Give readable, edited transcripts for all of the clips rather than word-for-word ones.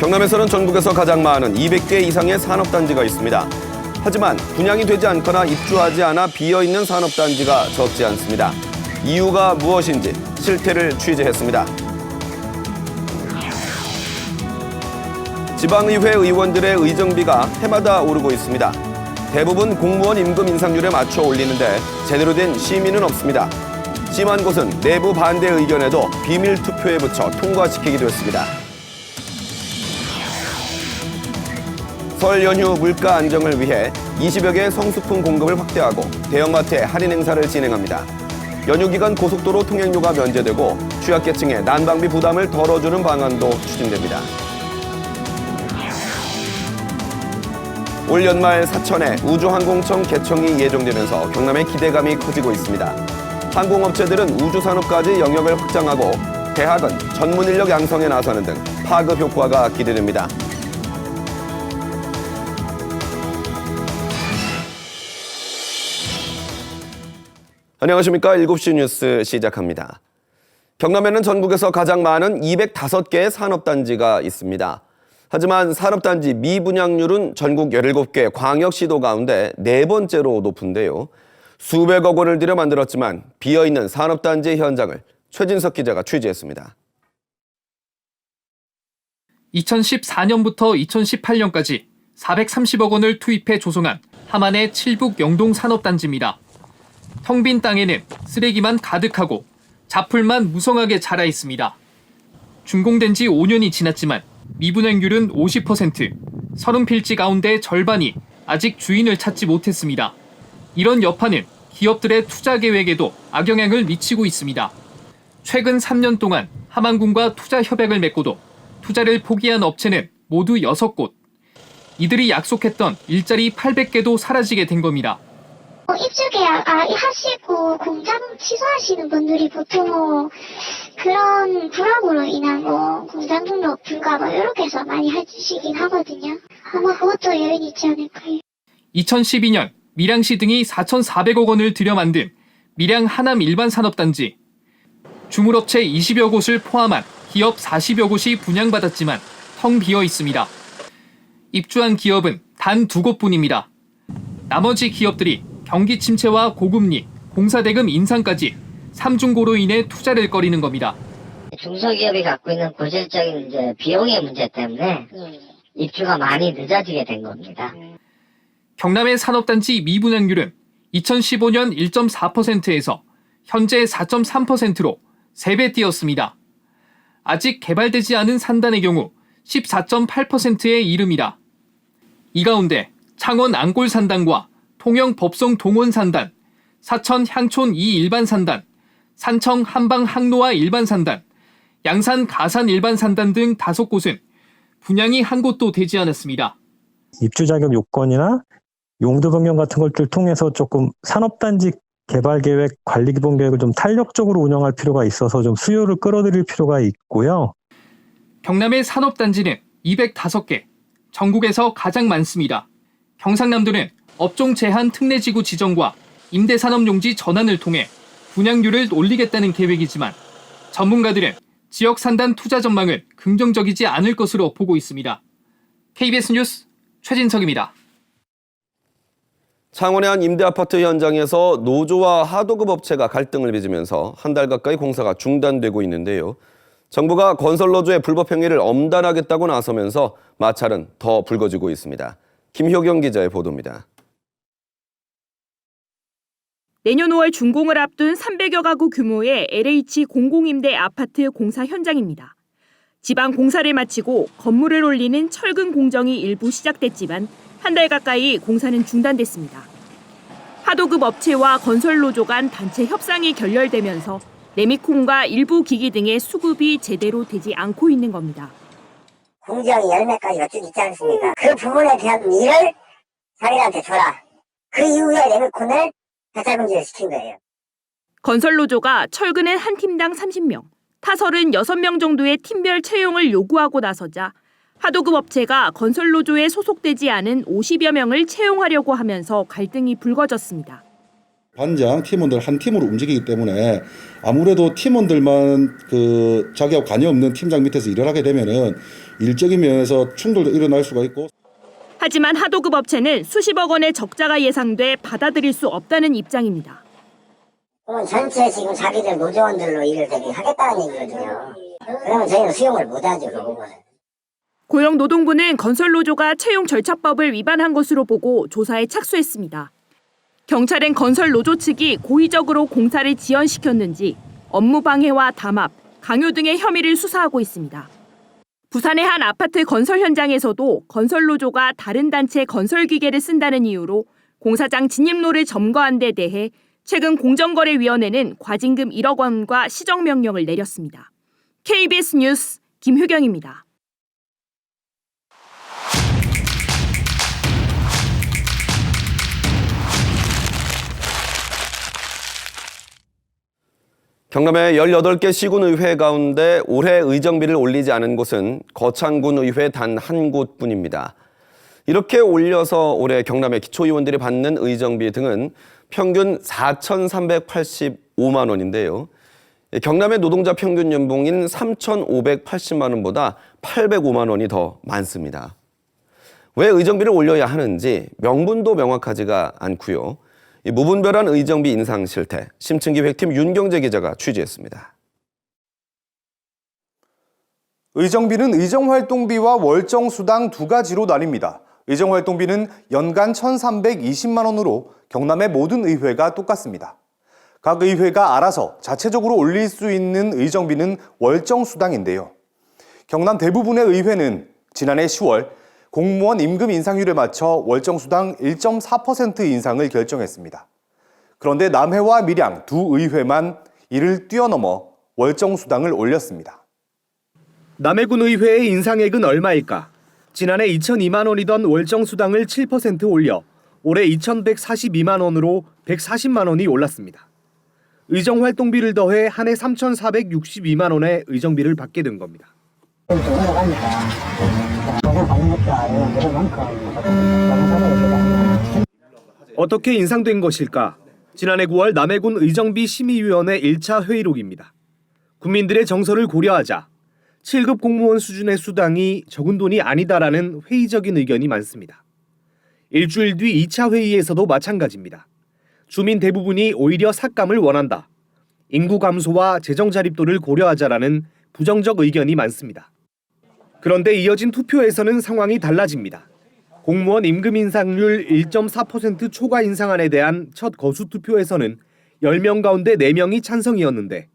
경남에서는 전국에서 가장 많은 200개 이상의 산업단지가 있습니다. 하지만 분양이 되지 않거나 입주하지 않아 비어있는 산업단지가 적지 않습니다. 이유가 무엇인지 실태를 취재했습니다. 지방의회 의원들의 의정비가 해마다 오르고 있습니다. 대부분 공무원 임금 인상률에 맞춰 올리는데 제대로 된 시민은 없습니다. 심한 곳은 내부 반대 의견에도 비밀 투표에 붙여 통과시키기도 했습니다. 설 연휴 물가 안정을 위해 20여 개의 성수품 공급을 확대하고 대형마트에 할인 행사를 진행합니다. 연휴 기간 고속도로 통행료가 면제되고 취약계층의 난방비 부담을 덜어주는 방안도 추진됩니다. 올 연말 사천에 우주항공청 개청이 예정되면서 경남의 기대감이 커지고 있습니다. 항공업체들은 우주산업까지 영역을 확장하고 대학은 전문 인력 양성에 나서는 등 파급 효과가 기대됩니다. 안녕하십니까. 7시 뉴스 시작합니다. 경남에는 전국에서 가장 많은 205개의 산업단지가 있습니다. 하지만 산업단지 미분양률은 전국 17개 광역시도 가운데 4번째로 높은데요. 수백억 원을 들여 만들었지만 비어있는 산업단지의 현장을 최진석 기자가 취재했습니다. 2014년부터 2018년까지 430억 원을 투입해 조성한 함안의 칠북 영동 산업단지입니다. 텅 빈 땅에는 쓰레기만 가득하고 잡풀만 무성하게 자라 있습니다. 준공된 지 5년이 지났지만 미분양률은 50%, 30필지 가운데 절반이 아직 주인을 찾지 못했습니다. 이런 여파는 기업들의 투자 계획에도 악영향을 미치고 있습니다. 최근 3년 동안 함안군과 투자 협약을 맺고도 투자를 포기한 업체는 모두 6곳. 이들이 약속했던 일자리 800개도 사라지게 된 겁니다. 입주 계약 하시고 공장 취소하시는 분들이 보통 그런 불황으로 인한 공장 등록 불가 이렇게 해서 많이 해주시긴 하거든요. 아마 그것도 요인이 있지 않을까요? 2012년 밀양시 등이 4,400억 원을 들여 만든 밀양 하남 일반산업단지. 주물업체 20여 곳을 포함한 기업 40여 곳이 분양받았지만 텅 비어 있습니다. 입주한 기업은 단 2곳뿐입니다. 나머지 기업들이 경기 침체와 고금리, 공사대금 인상까지 삼중고로 인해 투자를 꺼리는 겁니다. 중소기업이 갖고 있는 고질적인 비용의 문제 때문에 입주가 많이 늦어지게 된 겁니다. 경남의 산업단지 미분양률은 2015년 1.4%에서 현재 4.3%로 3배 뛰었습니다. 아직 개발되지 않은 산단의 경우 14.8%에 이릅니다. 이 가운데 창원 앙골산단과 통영 법성 동원산단, 사천 향촌 2 일반산단, 산청 한방 항로화 일반산단, 양산 가산 일반산단 등 5곳은 분양이 한 곳도 되지 않았습니다. 입주 자격 요건이나 용도 변경 같은 것들 통해서 조금 산업단지 개발 계획, 관리 기본 계획을 좀 탄력적으로 운영할 필요가 있어서 좀 수요를 끌어들일 필요가 있고요. 경남의 산업단지는 205개, 전국에서 가장 많습니다. 경상남도는 업종 제한 특례지구 지정과 임대산업용지 전환을 통해 분양률을 올리겠다는 계획이지만 전문가들은 지역 산단 투자 전망은 긍정적이지 않을 것으로 보고 있습니다. KBS 뉴스 최진석입니다. 창원의 한 임대아파트 현장에서 노조와 하도급 업체가 갈등을 빚으면서 한 달 가까이 공사가 중단되고 있는데요. 정부가 건설노조의 불법 행위를 엄단하겠다고 나서면서 마찰은 더 불거지고 있습니다. 김효경 기자의 보도입니다. 내년 5월 준공을 앞둔 300여 가구 규모의 LH 공공임대 아파트 공사 현장입니다. 지방 공사를 마치고 건물을 올리는 철근 공정이 일부 시작됐지만 한 달 가까이 공사는 중단됐습니다. 하도급 업체와 건설노조 간 단체 협상이 결렬되면서 레미콘과 일부 기기 등의 수급이 제대로 되지 않고 있는 겁니다. 공정이 열매까지 쭉 있지 않습니까? 그 부분에 대한 일을 자기들한테 줘라. 그 이후에 레미콘을 배탈금지를 시킨 거예요. 건설노조가 철근은 한 팀당 30명, 타설은 6명 정도의 팀별 채용을 요구하고 나서자 하도급 업체가 건설노조에 소속되지 않은 50여 명을 채용하려고 하면서 갈등이 불거졌습니다. 반장 팀원들 한 팀으로 움직이기 때문에 아무래도 팀원들만 자기하고 관여 없는 팀장 밑에서 일을 하게 되면은 일적인 면에서 충돌도 일어날 수가 있고. 하지만 하도급 업체는 수십억 원의 적자가 예상돼 받아들일 수 없다는 입장입니다. 전체 지금 자기들 노조원들로 일을 되게 하겠다는 얘기거든요. 그러면 저희는 수용을 못하죠, 그 부분은. 고용노동부는 건설노조가 채용 절차법을 위반한 것으로 보고 조사에 착수했습니다. 경찰은 건설노조 측이 고의적으로 공사를 지연시켰는지 업무 방해와 담합, 강요 등의 혐의를 수사하고 있습니다. 부산의 한 아파트 건설 현장에서도 건설노조가 다른 단체 건설기계를 쓴다는 이유로 공사장 진입로를 점거한 데 대해 최근 공정거래위원회는 과징금 1억 원과 시정명령을 내렸습니다. KBS 뉴스 김효경입니다. 경남의 18개 시군의회 가운데 올해 의정비를 올리지 않은 곳은 거창군의회 단 한 곳뿐입니다. 이렇게 올려서 올해 경남의 기초의원들이 받는 의정비 등은 평균 4,385만 원인데요. 경남의 노동자 평균 연봉인 3,580만 원보다 805만 원이 더 많습니다. 왜 의정비를 올려야 하는지 명분도 명확하지가 않고요. 이 무분별한 의정비 인상 실태, 심층기획팀 윤경재 기자가 취재했습니다. 의정비는 의정활동비와 월정수당 두 가지로 나뉩니다. 의정활동비는 연간 1,320만 원으로 경남의 모든 의회가 똑같습니다. 각 의회가 알아서 자체적으로 올릴 수 있는 의정비는 월정수당인데요. 경남 대부분의 의회는 지난해 10월 공무원 임금 인상률에 맞춰 월정수당 1.4% 인상을 결정했습니다. 그런데 남해와 밀양 두 의회만 이를 뛰어넘어 월정수당을 올렸습니다. 남해군 의회의 인상액은 얼마일까? 지난해 2,002만 원이던 월정수당을 7% 올려 올해 2,142만 원으로 140만 원이 올랐습니다. 의정활동비를 더해 한 해 3,462만 원의 의정비를 받게 된 겁니다. 어떻게 인상된 것일까? 지난해 9월 남해군 의정비 심의위원회 1차 회의록입니다. 국민들의 정서를 고려하자 7급 공무원 수준의 수당이 적은 돈이 아니다라는 회의적인 의견이 많습니다. 일주일 뒤 2차 회의에서도 마찬가지입니다. 주민 대부분이 오히려 삭감을 원한다. 인구 감소와 재정 자립도를 고려하자라는 부정적 의견이 많습니다. 그런데 이어진 투표에서는 상황이 달라집니다. 공무원 임금 인상률 1.4% 초과 인상안에 대한 첫 거수 투표에서는 10명 가운데 4명이 찬성이었는데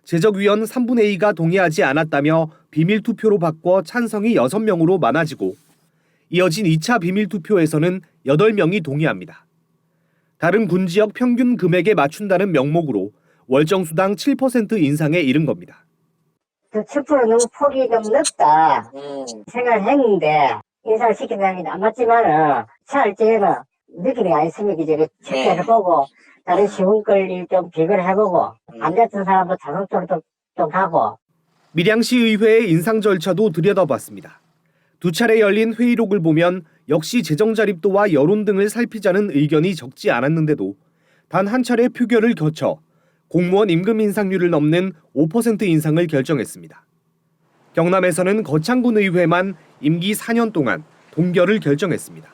제적위원 3분의 2가 동의하지 않았다며 비밀 투표로 바꿔 찬성이 6명으로 많아지고 이어진 2차 비밀 투표에서는 8명이 동의합니다. 다른 군지역 평균 금액에 맞춘다는 명목으로 월정수당 7% 인상에 이른 겁니다. 7% 너무 폭이 좀 넓다 생각을 했는데 인상을 시킨다는 게 안 맞지만은 잘 때는 느낌이 안 있으니까 이제 체크해보고 다른 쉬운 걸 좀 비교를 해보고 안 됐던 사람도 자동적으로 좀 가고. 밀양시 의회의 인상 절차도 들여다봤습니다. 두 차례 열린 회의록을 보면 역시 재정 자립도와 여론 등을 살피자는 의견이 적지 않았는데도 단 한 차례 표결을 거쳐 공무원 임금 인상률을 넘는 5% 인상을 결정했습니다. 경남에서는 거창군 의회만 임기 4년 동안 동결을 결정했습니다.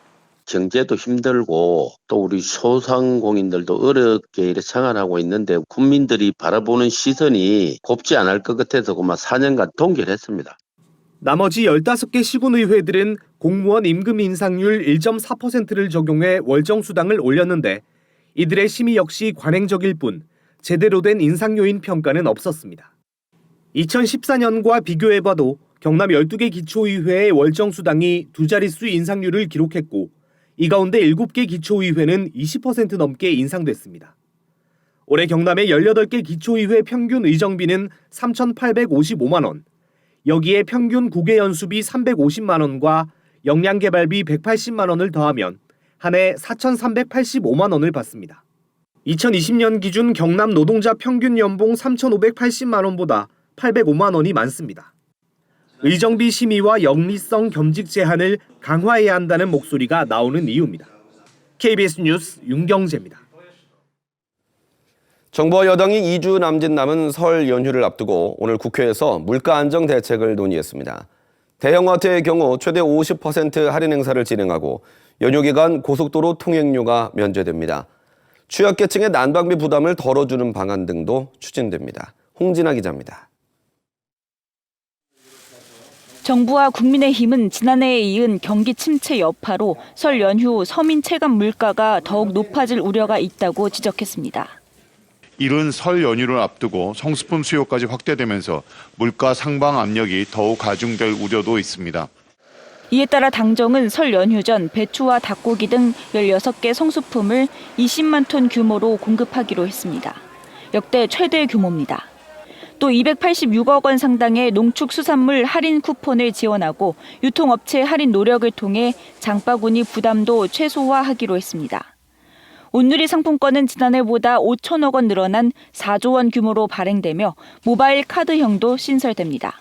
경제도 힘들고 또 우리 소상공인들도 어렵게 이렇게 생활하고 있는데 국민들이 바라보는 시선이 곱지 않을 것 같아서 그만 4년간 동결했습니다. 나머지 15개 시군의회들은 공무원 임금 인상률 1.4%를 적용해 월정수당을 올렸는데 이들의 심의 역시 관행적일 뿐 제대로 된 인상 요인 평가는 없었습니다. 2014년과 비교해봐도 경남 12개 기초의회의 월정수당이 두 자릿수 인상률을 기록했고 이 가운데 7개 기초의회는 20% 넘게 인상됐습니다. 올해 경남의 18개 기초의회 평균 의정비는 3,855만 원, 여기에 평균 국외 연수비 350만 원과 역량개발비 180만 원을 더하면 한 해 4,385만 원을 받습니다. 2020년 기준 경남 노동자 평균 연봉 3,580만 원보다 805만 원이 많습니다. 의정비 심의와 영리성 겸직 제한을 강화해야 한다는 목소리가 나오는 이유입니다. KBS 뉴스 윤경재입니다. 정부와 여당이 2주 남짓 남은 설 연휴를 앞두고 오늘 국회에서 물가 안정 대책을 논의했습니다. 대형마트의 경우 최대 50% 할인 행사를 진행하고 연휴 기간 고속도로 통행료가 면제됩니다. 취약계층의 난방비 부담을 덜어주는 방안 등도 추진됩니다. 홍진아 기자입니다. 정부와 국민의힘은 지난해에 이은 경기 침체 여파로 설 연휴 서민 체감 물가가 더욱 높아질 우려가 있다고 지적했습니다. 이른 설 연휴를 앞두고 성수품 수요까지 확대되면서 물가 상방 압력이 더욱 가중될 우려도 있습니다. 이에 따라 당정은 설 연휴 전 배추와 닭고기 등 16개 성수품을 20만 톤 규모로 공급하기로 했습니다. 역대 최대 규모입니다. 또 286억 원 상당의 농축수산물 할인 쿠폰을 지원하고 유통업체 할인 노력을 통해 장바구니 부담도 최소화하기로 했습니다. 온누리 상품권은 지난해보다 5천억 원 늘어난 4조 원 규모로 발행되며 모바일 카드형도 신설됩니다.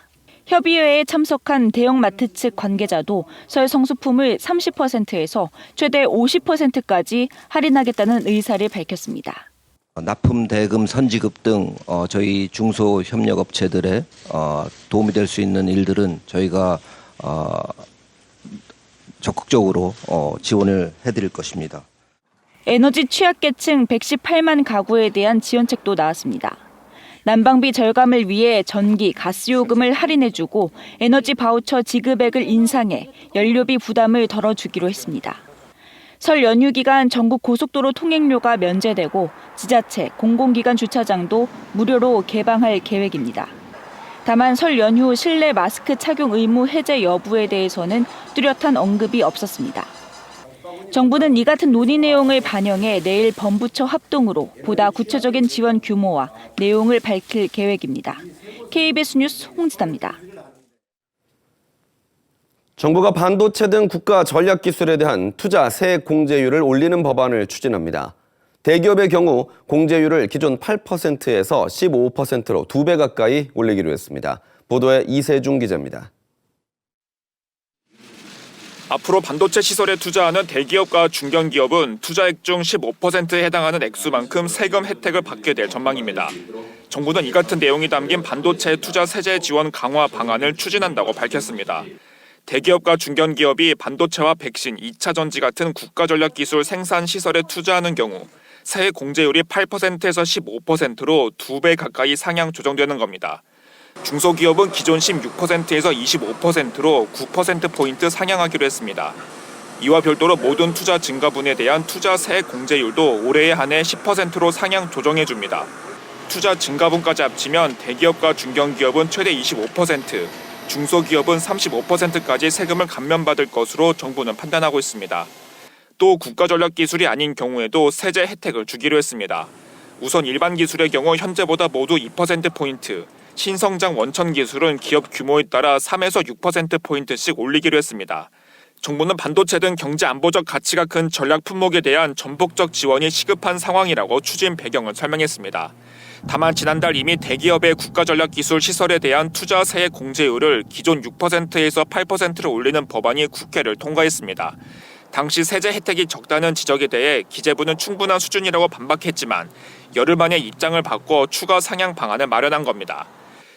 협의회에 참석한 대형마트 측 관계자도 설 성수품을 30%에서 최대 50%까지 할인하겠다는 의사를 밝혔습니다. 납품 대금 선지급 등 저희 중소협력업체들의 도움이 될 수 있는 일들은 저희가 적극적으로 지원을 해드릴 것입니다. 에너지 취약계층 118만 가구에 대한 지원책도 나왔습니다. 난방비 절감을 위해 전기, 가스요금을 할인해주고 에너지 바우처 지급액을 인상해 연료비 부담을 덜어주기로 했습니다. 설 연휴 기간 전국 고속도로 통행료가 면제되고 지자체, 공공기관 주차장도 무료로 개방할 계획입니다. 다만 설 연휴 실내 마스크 착용 의무 해제 여부에 대해서는 뚜렷한 언급이 없었습니다. 정부는 이 같은 논의 내용을 반영해 내일 범부처 합동으로 보다 구체적인 지원 규모와 내용을 밝힐 계획입니다. KBS 뉴스 홍진아입니다. 정부가 반도체 등 국가 전략 기술에 대한 투자 세액 공제율을 올리는 법안을 추진합니다. 대기업의 경우 공제율을 기존 8%에서 15%로 2배 가까이 올리기로 했습니다. 보도에 이세중 기자입니다. 앞으로 반도체 시설에 투자하는 대기업과 중견기업은 투자액 중 15%에 해당하는 액수만큼 세금 혜택을 받게 될 전망입니다. 정부는 이 같은 내용이 담긴 반도체 투자 세제 지원 강화 방안을 추진한다고 밝혔습니다. 대기업과 중견기업이 반도체와 백신, 2차 전지 같은 국가 전략 기술 생산 시설에 투자하는 경우 세액 공제율이 8%에서 15%로 2배 가까이 상향 조정되는 겁니다. 중소기업은 기존 16%에서 25%로 9%포인트 상향하기로 했습니다. 이와 별도로 모든 투자 증가분에 대한 투자 세액 공제율도 올해에 한해 10%로 상향 조정해줍니다. 투자 증가분까지 합치면 대기업과 중견기업은 최대 25%, 중소기업은 35%까지 세금을 감면받을 것으로 정부는 판단하고 있습니다. 또 국가 전략 기술이 아닌 경우에도 세제 혜택을 주기로 했습니다. 우선 일반 기술의 경우 현재보다 모두 2%포인트, 신성장 원천 기술은 기업 규모에 따라 3에서 6%포인트씩 올리기로 했습니다. 정부는 반도체 등 경제 안보적 가치가 큰 전략 품목에 대한 전폭적 지원이 시급한 상황이라고 추진 배경을 설명했습니다. 다만 지난달 이미 대기업의 국가 전략 기술 시설에 대한 투자 세액 공제율을 기존 6%에서 8%로 올리는 법안이 국회를 통과했습니다. 당시 세제 혜택이 적다는 지적에 대해 기재부는 충분한 수준이라고 반박했지만 열흘 만에 입장을 바꿔 추가 상향 방안을 마련한 겁니다.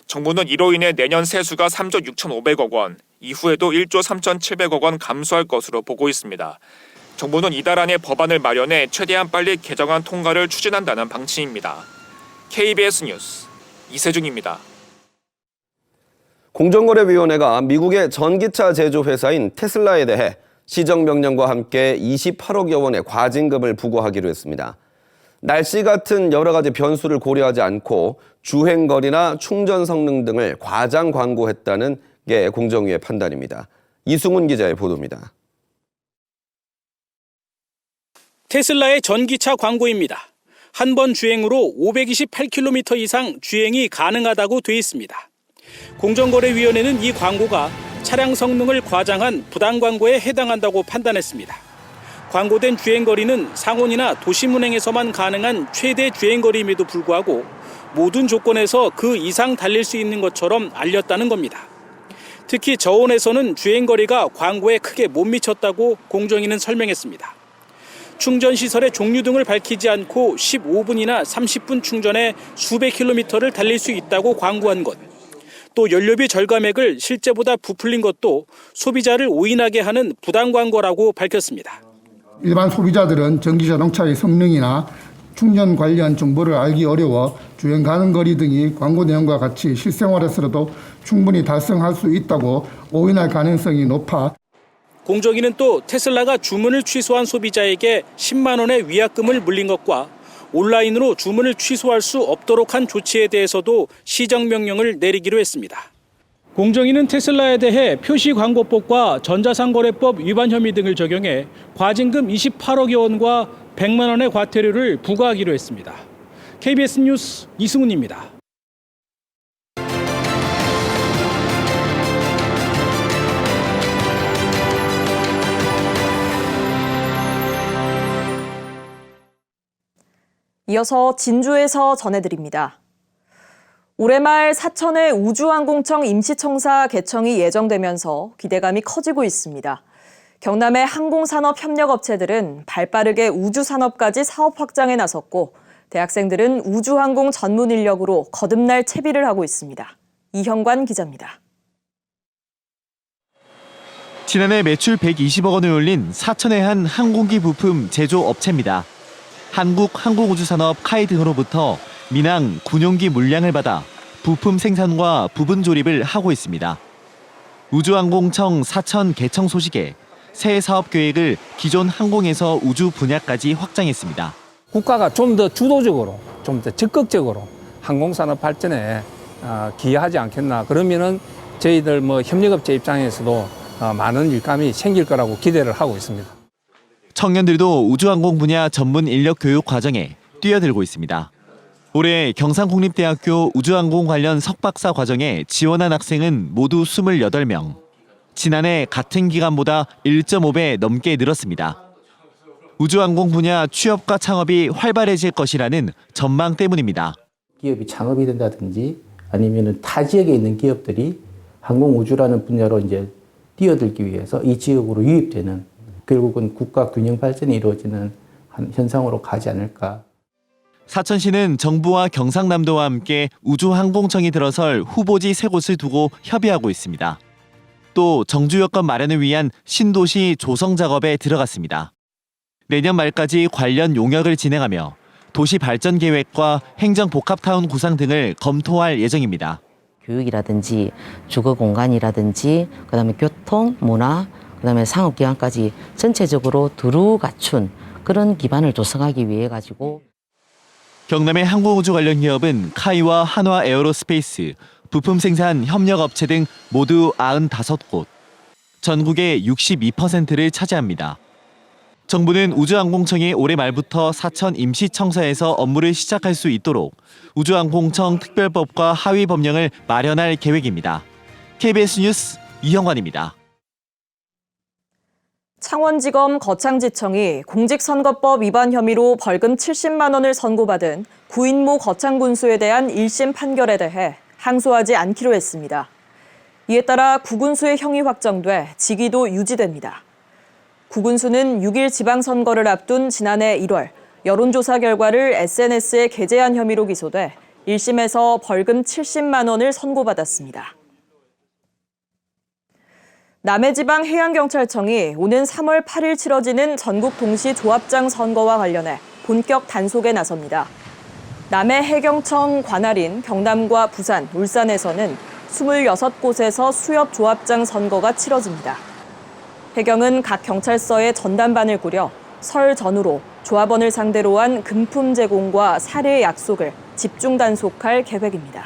정부는 이로 인해 내년 세수가 3조 6,500억 원, 이후에도 1조 3,700억 원 감소할 것으로 보고 있습니다. 정부는 이달 안에 법안을 마련해 최대한 빨리 개정안 통과를 추진한다는 방침입니다. KBS 뉴스 이세중입니다. 공정거래위원회가 미국의 전기차 제조 회사인 테슬라에 대해 시정명령과 함께 28억여 원의 과징금을 부과하기로 했습니다. 날씨 같은 여러 가지 변수를 고려하지 않고 주행거리나 충전 성능 등을 과장 광고했다는 게 공정위의 판단입니다. 이승훈 기자의 보도입니다. 테슬라의 전기차 광고입니다. 한 번 주행으로 528km 이상 주행이 가능하다고 돼 있습니다. 공정거래위원회는 이 광고가 차량 성능을 과장한 부당 광고에 해당한다고 판단했습니다. 광고된 주행거리는 상온이나 도심운행에서만 가능한 최대 주행거리임에도 불구하고 모든 조건에서 그 이상 달릴 수 있는 것처럼 알렸다는 겁니다. 특히 저온에서는 주행거리가 광고에 크게 못 미쳤다고 공정위는 설명했습니다. 충전 시설의 종류 등을 밝히지 않고 15분이나 30분 충전에 수백 킬로미터를 달릴 수 있다고 광고한 것. 또 연료비 절감액을 실제보다 부풀린 것도 소비자를 오인하게 하는 부당 광고라고 밝혔습니다. 일반 소비자들은 전기자동차의 성능이나 충전 관련 정보를 알기 어려워 주행 가는 거리 등이 광고 내용과 같이 실생활에서도 충분히 달성할 수 있다고 오인할 가능성이 높아 공정위는 또 테슬라가 주문을 취소한 소비자에게 10만 원의 위약금을 물린 것과 온라인으로 주문을 취소할 수 없도록 한 조치에 대해서도 시정명령을 내리기로 했습니다. 공정위는 테슬라에 대해 표시광고법과 전자상거래법 위반 혐의 등을 적용해 과징금 28억여 원과 100만 원의 과태료를 부과하기로 했습니다. KBS 뉴스 이승훈입니다. 이어서 진주에서 전해드립니다. 올해 말 사천의 우주항공청 임시청사 개청이 예정되면서 기대감이 커지고 있습니다. 경남의 항공산업협력업체들은 발빠르게 우주산업까지 사업 확장에 나섰고 대학생들은 우주항공 전문 인력으로 거듭날 채비를 하고 있습니다. 이형관 기자입니다. 지난해 매출 120억 원을 올린 사천의 한 항공기 부품 제조 업체입니다. 한국항공우주산업 카이 등으로부터 민항, 군용기 물량을 받아 부품 생산과 부분 조립을 하고 있습니다. 우주항공청 사천 개청 소식에 새 사업 계획을 기존 항공에서 우주 분야까지 확장했습니다. 국가가 좀 더 주도적으로, 좀 더 적극적으로 항공산업 발전에 기여하지 않겠나. 그러면은 저희들 협력업체 입장에서도 많은 일감이 생길 거라고 기대를 하고 있습니다. 청년들도 우주항공 분야 전문 인력 교육 과정에 뛰어들고 있습니다. 올해 경상국립대학교 우주항공 관련 석박사 과정에 지원한 학생은 모두 28명. 지난해 같은 기간보다 1.5배 넘게 늘었습니다. 우주항공 분야 취업과 창업이 활발해질 것이라는 전망 때문입니다. 기업이 창업이 된다든지 아니면 타 지역에 있는 기업들이 항공우주라는 분야로 이제 뛰어들기 위해서 이 지역으로 유입되는 결국은 국가 균형 발전이 이루어지는 현상으로 가지 않을까. 사천시는 정부와 경상남도와 함께 우주항공청이 들어설 후보지 3곳을 두고 협의하고 있습니다. 또 정주 여건 마련을 위한 신도시 조성 작업에 들어갔습니다. 내년 말까지 관련 용역을 진행하며 도시 발전 계획과 행정복합타운 구상 등을 검토할 예정입니다. 교육이라든지 주거 공간이라든지 그다음에 교통, 문화, 그다음에 상업기관까지 전체적으로 두루 갖춘 그런 기반을 조성하기 위해 가지고 경남의 항공우주 관련 기업은 카이와 한화 에어로스페이스, 부품 생산 협력업체 등 모두 95곳, 전국의 62%를 차지합니다. 정부는 우주항공청이 올해 말부터 사천 임시청사에서 업무를 시작할 수 있도록 우주항공청 특별법과 하위 법령을 마련할 계획입니다. KBS 뉴스 이형관입니다. 창원지검 거창지청이 공직선거법 위반 혐의로 벌금 70만 원을 선고받은 구인모 거창군수에 대한 1심 판결에 대해 항소하지 않기로 했습니다. 이에 따라 구군수의 형이 확정돼 직위도 유지됩니다. 구군수는 6일 지방선거를 앞둔 지난해 1월 여론조사 결과를 SNS에 게재한 혐의로 기소돼 1심에서 벌금 70만 원을 선고받았습니다. 남해지방해양경찰청이 오는 3월 8일 치러지는 전국 동시 조합장 선거와 관련해 본격 단속에 나섭니다. 남해해경청 관할인 경남과 부산, 울산에서는 26곳에서 수협 조합장 선거가 치러집니다. 해경은 각 경찰서에 전담반을 꾸려 설 전후로 조합원을 상대로 한 금품 제공과 사례 약속을 집중 단속할 계획입니다.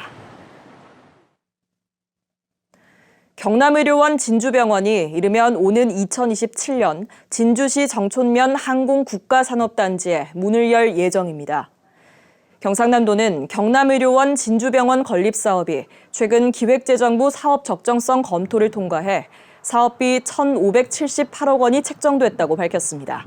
경남의료원 진주병원이 이르면 오는 2027년 진주시 정촌면 항공국가산업단지에 문을 열 예정입니다. 경상남도는 경남의료원 진주병원 건립사업이 최근 기획재정부 사업 적정성 검토를 통과해 사업비 1,578억 원이 책정됐다고 밝혔습니다.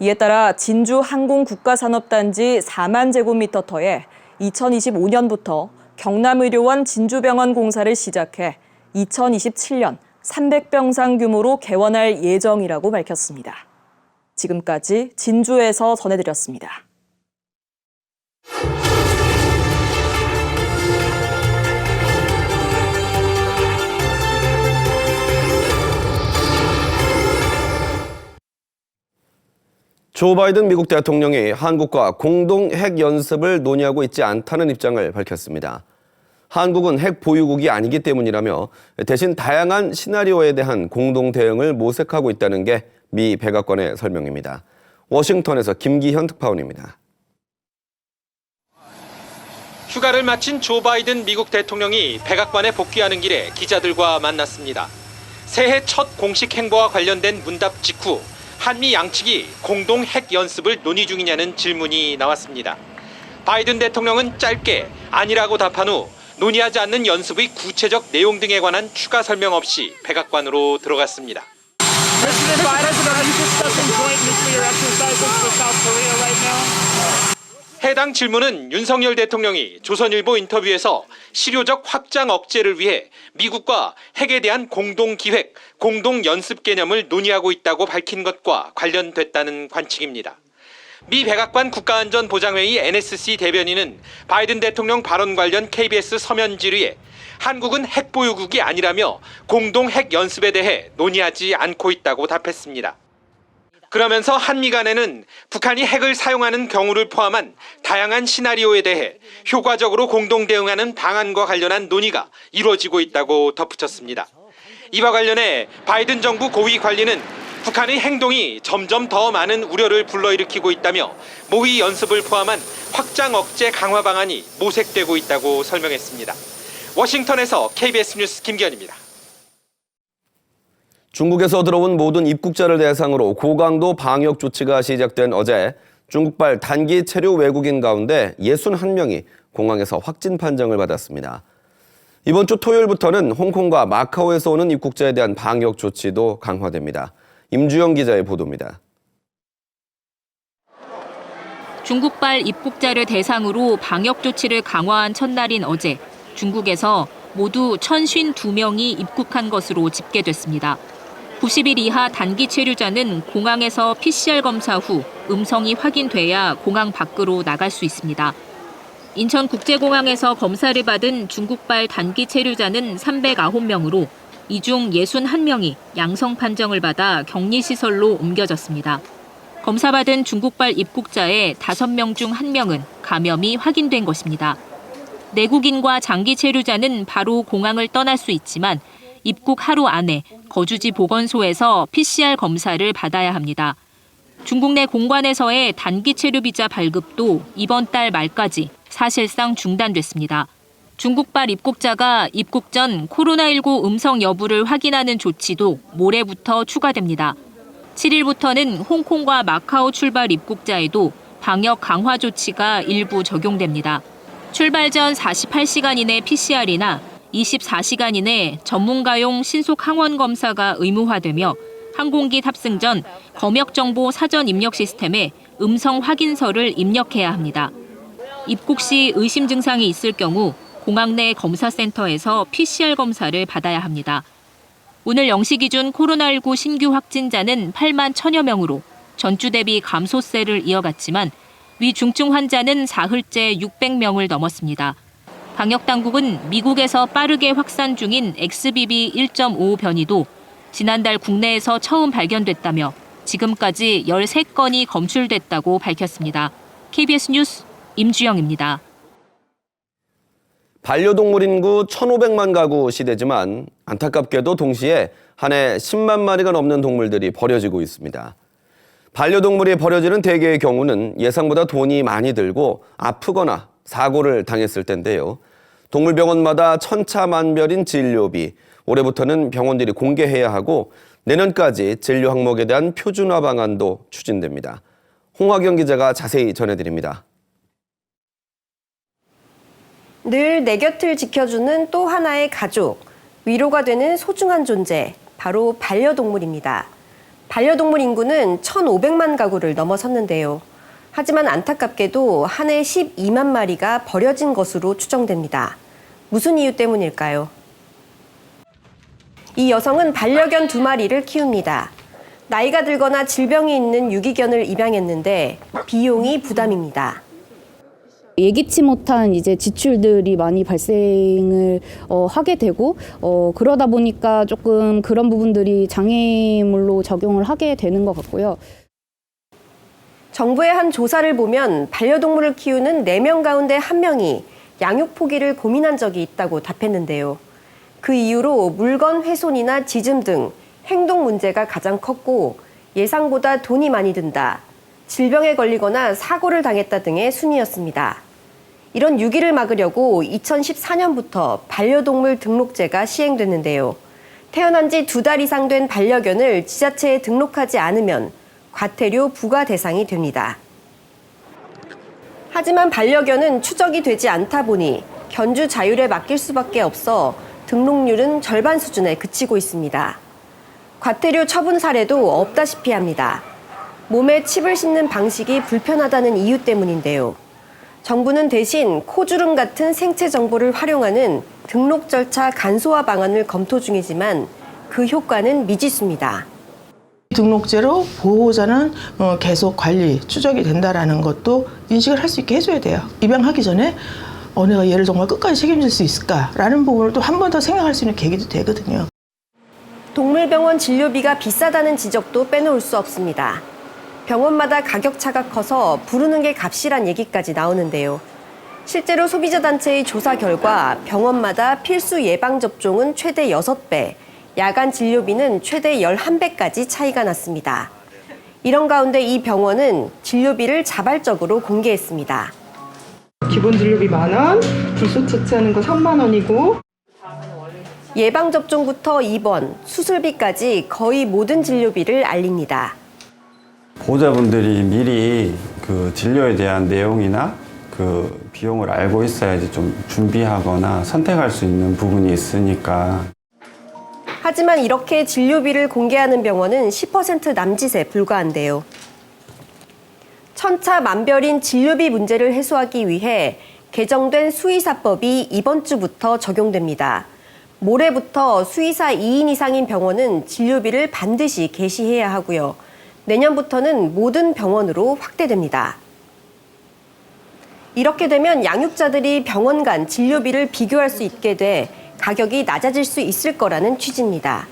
이에 따라 진주 항공국가산업단지 4만 제곱미터터에 2025년부터 경남의료원 진주병원 공사를 시작해 2027년 300병상 규모로 개원할 예정이라고 밝혔습니다. 지금까지 진주에서 전해드렸습니다. 조 바이든 미국 대통령이 한국과 공동 핵 연습을 논의하고 있지 않다는 입장을 밝혔습니다. 한국은 핵 보유국이 아니기 때문이라며 대신 다양한 시나리오에 대한 공동 대응을 모색하고 있다는 게 미 백악관의 설명입니다. 워싱턴에서 김기현 특파원입니다. 휴가를 마친 조 바이든 미국 대통령이 백악관에 복귀하는 길에 기자들과 만났습니다. 새해 첫 공식 행보와 관련된 문답 직후 한미 양측이 공동 핵 연습을 논의 중이냐는 질문이 나왔습니다. 바이든 대통령은 짧게 아니라고 답한 후 논의하지 않는 연습의 구체적 내용 등에 관한 추가 설명 없이 백악관으로 들어갔습니다. 해당 질문은 윤석열 대통령이 조선일보 인터뷰에서 실효적 확장 억제를 위해 미국과 핵에 대한 공동 기획, 공동 연습 개념을 논의하고 있다고 밝힌 것과 관련됐다는 관측입니다. 미 백악관 국가안전보장회의 NSC 대변인은 바이든 대통령 발언 관련 KBS 서면 질의에 한국은 핵 보유국이 아니라며 공동 핵 연습에 대해 논의하지 않고 있다고 답했습니다. 그러면서 한미 간에는 북한이 핵을 사용하는 경우를 포함한 다양한 시나리오에 대해 효과적으로 공동 대응하는 방안과 관련한 논의가 이루어지고 있다고 덧붙였습니다. 이와 관련해 바이든 정부 고위 관리는 북한의 행동이 점점 더 많은 우려를 불러일으키고 있다며 모의 연습을 포함한 확장 억제 강화 방안이 모색되고 있다고 설명했습니다. 워싱턴에서 KBS 뉴스 김기현입니다. 중국에서 들어온 모든 입국자를 대상으로 고강도 방역 조치가 시작된 어제 중국발 단기 체류 외국인 가운데 61명이 공항에서 확진 판정을 받았습니다. 이번 주 토요일부터는 홍콩과 마카오에서 오는 입국자에 대한 방역 조치도 강화됩니다. 임주영 기자의 보도입니다. 중국발 입국자를 대상으로 방역 조치를 강화한 첫날인 어제 중국에서 모두 1,052명이 입국한 것으로 집계됐습니다. 90일 이하 단기 체류자는 공항에서 PCR 검사 후 음성이 확인돼야 공항 밖으로 나갈 수 있습니다. 인천국제공항에서 검사를 받은 중국발 단기 체류자는 309명으로 이 중 61명이 양성 판정을 받아 격리시설로 옮겨졌습니다. 검사받은 중국발 입국자의 5명 중 1명은 감염이 확인된 것입니다. 내국인과 장기 체류자는 바로 공항을 떠날 수 있지만 입국 하루 안에 거주지 보건소에서 PCR 검사를 받아야 합니다. 중국 내 공관에서의 단기 체류 비자 발급도 이번 달 말까지 사실상 중단됐습니다. 중국발 입국자가 입국 전 코로나19 음성 여부를 확인하는 조치도 모레부터 추가됩니다. 7일부터는 홍콩과 마카오 출발 입국자에도 방역 강화 조치가 일부 적용됩니다. 출발 전 48시간 이내 PCR이나 24시간 이내 전문가용 신속 항원 검사가 의무화되며 항공기 탑승 전 검역정보 사전 입력 시스템에 음성 확인서를 입력해야 합니다. 입국 시 의심 증상이 있을 경우 공항 내 검사센터에서 PCR 검사를 받아야 합니다. 오늘 0시 기준 코로나19 신규 확진자는 8만 1,000여 명으로 전주 대비 감소세를 이어갔지만 위중증 환자는 사흘째 600명을 넘었습니다. 방역당국은 미국에서 빠르게 확산 중인 XBB 1.5 변이도 지난달 국내에서 처음 발견됐다며 지금까지 13건이 검출됐다고 밝혔습니다. KBS 뉴스 임주영입니다. 반려동물 인구 1,500만 가구 시대지만 안타깝게도 동시에 한 해 10만 마리가 넘는 동물들이 버려지고 있습니다. 반려동물이 버려지는 대개의 경우는 예상보다 돈이 많이 들고 아프거나 사고를 당했을 텐데요. 동물병원마다 천차만별인 진료비, 올해부터는 병원들이 공개해야 하고 내년까지 진료 항목에 대한 표준화 방안도 추진됩니다. 홍화경 기자가 자세히 전해드립니다. 늘 내 곁을 지켜주는 또 하나의 가족, 위로가 되는 소중한 존재, 바로 반려동물입니다. 반려동물 인구는 1,500만 가구를 넘어섰는데요. 하지만 안타깝게도 한 해 12만 마리가 버려진 것으로 추정됩니다. 무슨 이유 때문일까요? 이 여성은 반려견 2마리를 키웁니다. 나이가 들거나 질병이 있는 유기견을 입양했는데 비용이 부담입니다. 예기치 못한 이제 지출들이 많이 발생을 하게 되고 그러다 보니까 조금 그런 부분들이 장애물로 적용을 하게 되는 것 같고요. 정부의 한 조사를 보면 반려동물을 키우는 4명 가운데 1명이 양육 포기를 고민한 적이 있다고 답했는데요. 그 이유로 물건 훼손이나 짖음 등 행동 문제가 가장 컸고 예상보다 돈이 많이 든다, 질병에 걸리거나 사고를 당했다 등의 순위였습니다. 이런 유기를 막으려고 2014년부터 반려동물 등록제가 시행됐는데요. 태어난 지 2달 이상 된 반려견을 지자체에 등록하지 않으면 과태료 부과 대상이 됩니다. 하지만 반려견은 추적이 되지 않다 보니 견주 자율에 맡길 수밖에 없어 등록률은 절반 수준에 그치고 있습니다. 과태료 처분 사례도 없다시피 합니다. 몸에 칩을 심는 방식이 불편하다는 이유 때문인데요. 정부는 대신 코주름 같은 생체 정보를 활용하는 등록 절차 간소화 방안을 검토 중이지만 그 효과는 미지수입니다. 등록제로 보호자는 계속 관리, 추적이 된다는 것도 인식을 할 수 있게 해줘야 돼요. 입양하기 전에 내가 얘를 정말 끝까지 책임질 수 있을까라는 부분을 또 한 번 더 생각할 수 있는 계기도 되거든요. 동물병원 진료비가 비싸다는 지적도 빼놓을 수 없습니다. 병원마다 가격차가 커서 부르는 게 값이란 얘기까지 나오는데요. 실제로 소비자단체의 조사 결과 병원마다 필수 예방접종은 최대 6배, 야간 진료비는 최대 11배까지 차이가 났습니다. 이런 가운데 이 병원은 진료비를 자발적으로 공개했습니다. 기본 진료비 10,000원, 불소 처치하는 거 30,000원이고 예방접종부터 입원, 수술비까지 거의 모든 진료비를 알립니다. 보호자분들이 미리 그 진료에 대한 내용이나 그 비용을 알고 있어야지 좀 준비하거나 선택할 수 있는 부분이 있으니까. 하지만 이렇게 진료비를 공개하는 병원은 10% 남짓에 불과한데요. 천차만별인 진료비 문제를 해소하기 위해 개정된 수의사법이 이번 주부터 적용됩니다. 모레부터 수의사 2인 이상인 병원은 진료비를 반드시 개시해야 하고요. 내년부터는 모든 병원으로 확대됩니다. 이렇게 되면 양육자들이 병원 간 진료비를 비교할 수 있게 돼 가격이 낮아질 수 있을 거라는 취지입니다.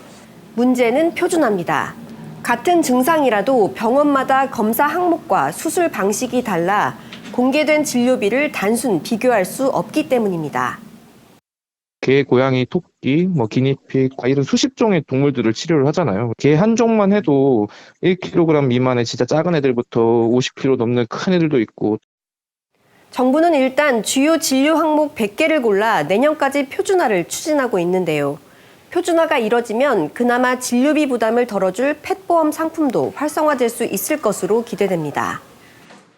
문제는 표준화입니다. 같은 증상이라도 병원마다 검사 항목과 수술 방식이 달라 공개된 진료비를 단순 비교할 수 없기 때문입니다. 개, 고양이, 토끼, 기니픽 이런 수십 종의 동물들을 치료를 하잖아요. 개 한 종만 해도 1kg 미만의 진짜 작은 애들부터 50kg 넘는 큰 애들도 있고. 정부는 일단 주요 진료 항목 100개를 골라 내년까지 표준화를 추진하고 있는데요. 표준화가 이뤄지면 그나마 진료비 부담을 덜어줄 펫보험 상품도 활성화될 수 있을 것으로 기대됩니다.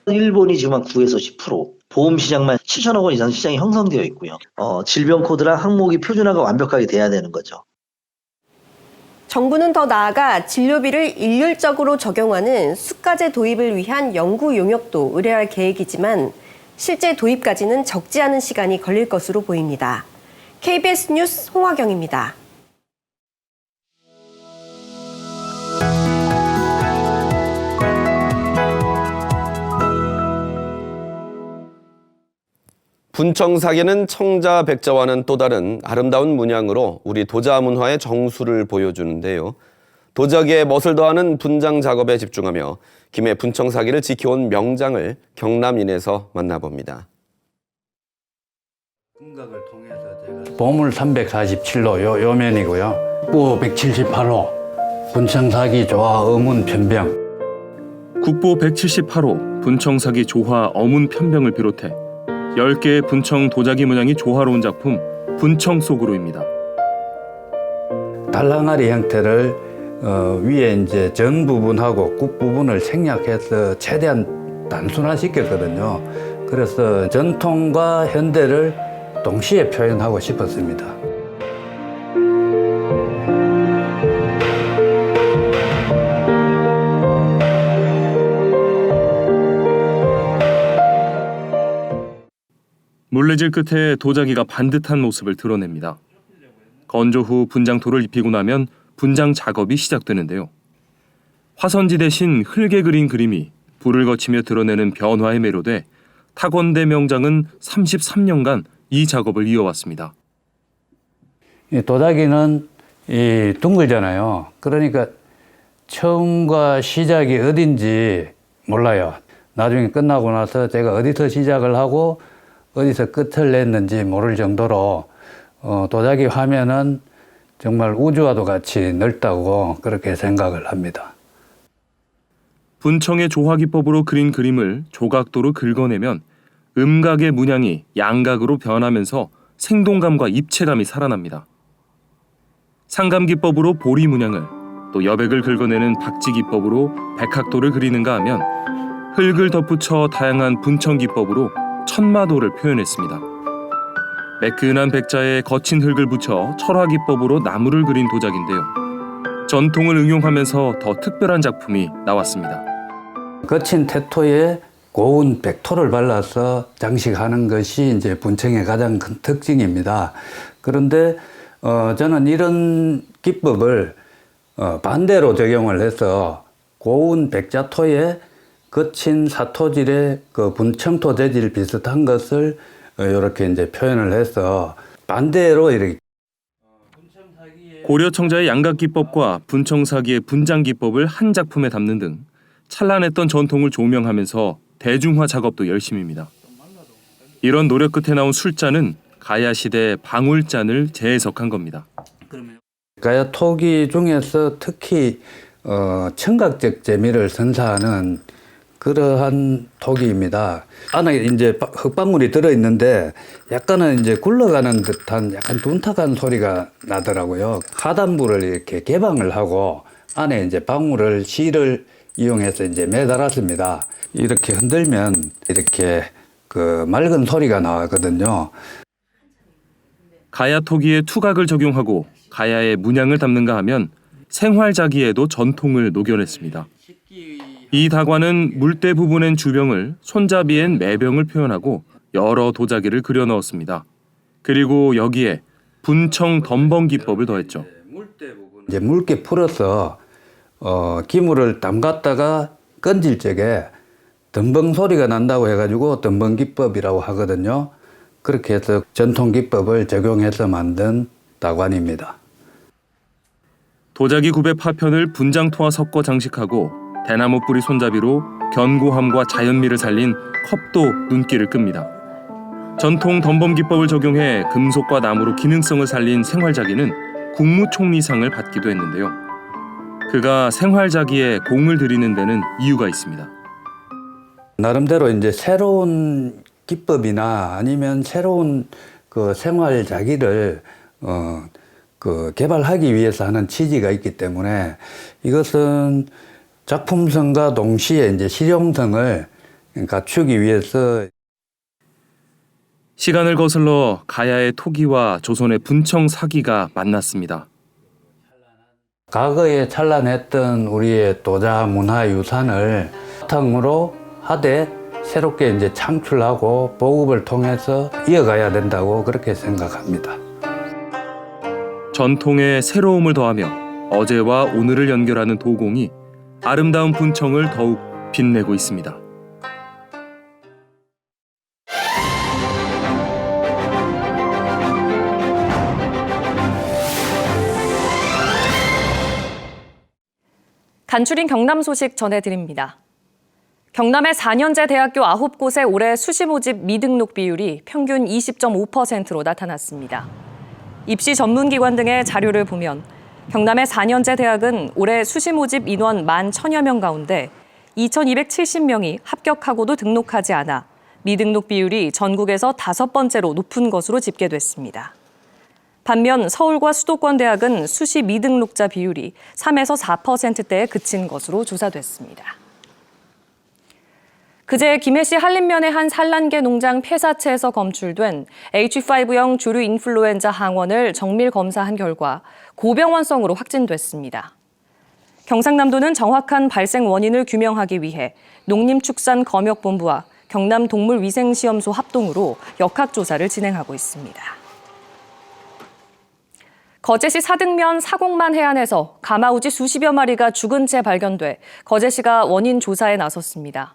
일본이 지금 한 9에서 10%, 보험 시장만 7천억 원 이상 시장이 형성되어 있고요. 질병 코드랑 항목이 표준화가 완벽하게 돼야 되는 거죠. 정부는 더 나아가 진료비를 일률적으로 적용하는 수가제 도입을 위한 연구 용역도 의뢰할 계획이지만 실제 도입까지는 적지 않은 시간이 걸릴 것으로 보입니다. KBS 뉴스 홍화경입니다. 분청사계는 청자 백자와는 또 다른 아름다운 문양으로 우리 도자 문화의 정수를 보여주는데요. 도자기에 멋을 더하는 분장 작업에 집중하며 김해 분청사계를 지켜온 명장을 경남인에서 만나봅니다. 보물 347호 요면이고요. 국보 178호 분청사기 조화 어문 편병. 국보 178호 분청사기 조화 어문 편병을 비롯해 10개의 분청 도자기 문양이 조화로운 작품 분청 속으로입니다. 달랑아리 형태를 위에 이제 전 부분하고 국 부분을 생략해서 최대한 단순화시켰거든요. 그래서 전통과 현대를 동시에 표현하고 싶었습니다. 물레질 끝에 도자기가 반듯한 모습을 드러냅니다. 건조 후 분장토를 입히고 나면 분장 작업이 시작되는데요. 화선지 대신 흙에 그린 그림이 불을 거치며 드러내는 변화에 매료돼 탁원대 명장은 33년간 이 작업을 이어왔습니다. 이 도자기는 둥글잖아요. 그러니까 처음과 시작이 어딘지 몰라요. 나중에 끝나고 나서 제가 어디서 시작을 하고 어디서 끝을 냈는지 모를 정도로 도자기 화면은 정말 우주와도 같이 넓다고 그렇게 생각을 합니다. 분청의 조화기법으로 그린 그림을 조각도로 긁어내면 음각의 문양이 양각으로 변하면서 생동감과 입체감이 살아납니다. 상감기법으로 보리 문양을, 또 여백을 긁어내는 박지기법으로 백학도를 그리는가 하면 흙을 덧붙여 다양한 분청기법으로 천마도를 표현했습니다. 매끈한 백자에 거친 흙을 붙여 철화기법으로 나무를 그린 도자기인데요. 전통을 응용하면서 더 특별한 작품이 나왔습니다. 거친 태토에 고운 백토를 발라서 장식하는 것이 이제 분청의 가장 큰 특징입니다. 그런데 저는 이런 기법을 반대로 적용을 해서 고운 백자토에 거친 사토질의 그 분청토 재질 비슷한 것을 이렇게 이제 표현을 해서 반대로 이렇게 고려청자의 양각기법과 분청사기의 분장기법을 한 작품에 담는 등 찬란했던 전통을 조명하면서 대중화 작업도 열심입니다. 이런 노력 끝에 나온 술잔은 가야 시대 방울잔을 재해석한 겁니다. 가야 토기 중에서 특히 청각적 재미를 선사하는 그러한 토기입니다. 안에 이제 흙방울이 들어 있는데 약간은 이제 굴러가는 듯한 약간 둔탁한 소리가 나더라고요. 하단부를 이렇게 개방을 하고 안에 이제 방울을 실을 이용해서 이제 매달았습니다. 이렇게 흔들면 이렇게 그 맑은 소리가 나거든요. 가야 토기에 투각을 적용하고 가야의 문양을 담는가 하면 생활자기에도 전통을 녹여냈습니다. 이 다관은 물대 부분엔 주병을, 손잡이엔 매병을 표현하고 여러 도자기를 그려 넣었습니다. 그리고 여기에 분청 덤벙 기법을 더했죠. 이제 묽게 풀어서 기물을 담갔다가 건질 적에 덤벙 소리가 난다고 해가지고 덤벙 기법이라고 하거든요. 그렇게 해서 전통 기법을 적용해서 만든 다관입니다. 도자기 굽의 파편을 분장토와 섞어 장식하고 대나무 뿌리 손잡이로 견고함과 자연미를 살린 컵도 눈길을 끕니다. 전통 덤범 기법을 적용해 금속과 나무로 기능성을 살린 생활자기는 국무총리상을 받기도 했는데요. 그가 생활자기에 공을 들이는 데는 이유가 있습니다. 나름대로 이제 새로운 기법이나 아니면 새로운 그 생활자기를 그 개발하기 위해서 하는 취지가 있기 때문에 이것은 작품성과 동시에 이제 실용성을 갖추기 위해서 시간을 거슬러 가야의 토기와 조선의 분청 사기가 만났습니다. 과거에 찬란했던 우리의 도자 문화 유산을 바탕으로 하되 새롭게 이제 창출하고 보급을 통해서 이어가야 된다고 그렇게 생각합니다. 전통에 새로움을 더하며 어제와 오늘을 연결하는 도공이 아름다운 분청을 더욱 빛내고 있습니다. 간추린 경남 소식 전해드립니다. 경남의 4년제 대학교 9곳의 올해 수시 모집 미등록 비율이 평균 20.5%로 나타났습니다. 입시 전문기관 등의 자료를 보면 경남의 4년제 대학은 올해 수시 모집 인원 11,000여 명 가운데 2,270명이 합격하고도 등록하지 않아 미등록 비율이 전국에서 5번째로 높은 것으로 집계됐습니다. 반면 서울과 수도권 대학은 수시 미등록자 비율이 3에서 4%대에 그친 것으로 조사됐습니다. 그제 김해시 한림면의 한 산란개 농장 폐사체에서 검출된 H5형 조류 인플루엔자 항원을 정밀 검사한 결과 고병원성으로 확진됐습니다. 경상남도는 정확한 발생 원인을 규명하기 위해 농림축산검역본부와 경남동물위생시험소 합동으로 역학조사를 진행하고 있습니다. 거제시 사등면 사곡만 해안에서 가마우지 수십여 마리가 죽은 채 발견돼 거제시가 원인 조사에 나섰습니다.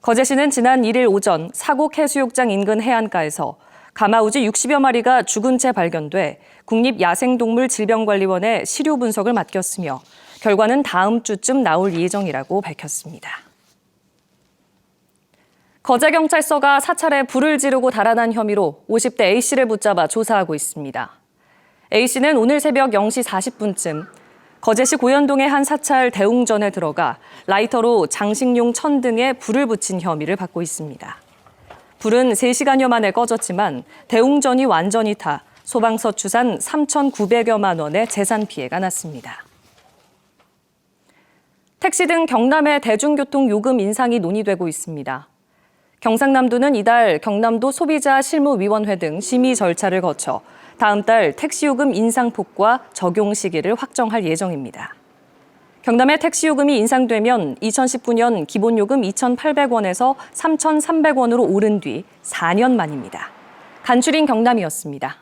거제시는 지난 1일 오전 사곡 해수욕장 인근 해안가에서 가마우지 60여 마리가 죽은 채 발견돼 국립야생동물질병관리원에 시료 분석을 맡겼으며 결과는 다음 주쯤 나올 예정이라고 밝혔습니다. 거제경찰서가 사찰에 불을 지르고 달아난 혐의로 50대 A씨를 붙잡아 조사하고 있습니다. A씨는 오늘 새벽 0시 40분쯤 거제시 고현동의 한 사찰 대웅전에 들어가 라이터로 장식용 천 등에 불을 붙인 혐의를 받고 있습니다. 불은 3시간여 만에 꺼졌지만 대웅전이 완전히 타 소방서 추산 3,900여만 원의 재산 피해가 났습니다. 택시 등 경남의 대중교통 요금 인상이 논의되고 있습니다. 경상남도는 이달 경남도 소비자실무위원회 등 심의 절차를 거쳐 다음 달 택시요금 인상폭과 적용 시기를 확정할 예정입니다. 경남의 택시요금이 인상되면 2019년 기본요금 2,800원에서 3,300원으로 오른 뒤 4년 만입니다. 간추린 경남이었습니다.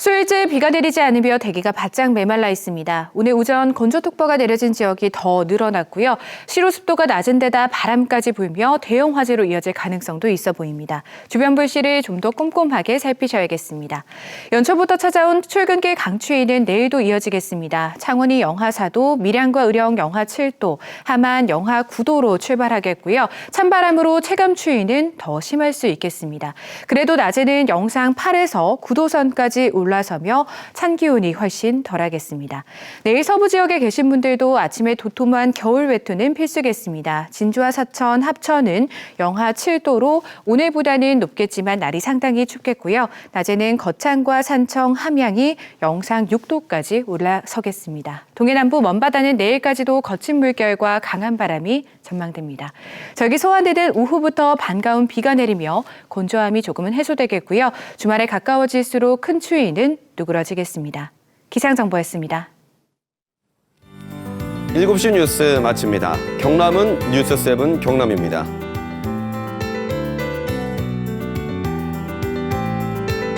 수요일째 비가 내리지 않으며 대기가 바짝 메말라 있습니다. 오늘 오전 건조특보가 내려진 지역이 더 늘어났고요. 시로 습도가 낮은 데다 바람까지 불며 대형 화재로 이어질 가능성도 있어 보입니다. 주변 불씨를 좀 더 꼼꼼하게 살피셔야겠습니다. 연초부터 찾아온 출근길 강추위는 내일도 이어지겠습니다. 창원이 영하 4도, 밀양과 의령 영하 7도, 함안 영하 9도로 출발하겠고요. 찬바람으로 체감 추위는 더 심할 수 있겠습니다. 그래도 낮에는 영상 8에서 9도 선까지 올라서며 찬 기온이 훨씬 덜하겠습니다. 내일 서부 지역에 계신 분들도 아침에 도톰한 겨울 외투는 필수겠습니다. 진주와 사천, 합천은 영하 7도로 오늘보다는 높겠지만 날이 상당히 춥겠고요. 낮에는 거창과 산청, 함양이 영상 6도까지 올라서겠습니다. 동해남부 먼바다는 내일까지도 거친 물결과 강한 바람이 전망됩니다. 절기 소환되는 오후부터 반가운 비가 내리며 건조함이 조금은 해소되겠고요. 주말에 가까워질수록 큰 추위는 누그러지겠습니다. 기상정보였습니다. 7시 뉴스 마칩니다. 경남은 뉴스7 경남입니다.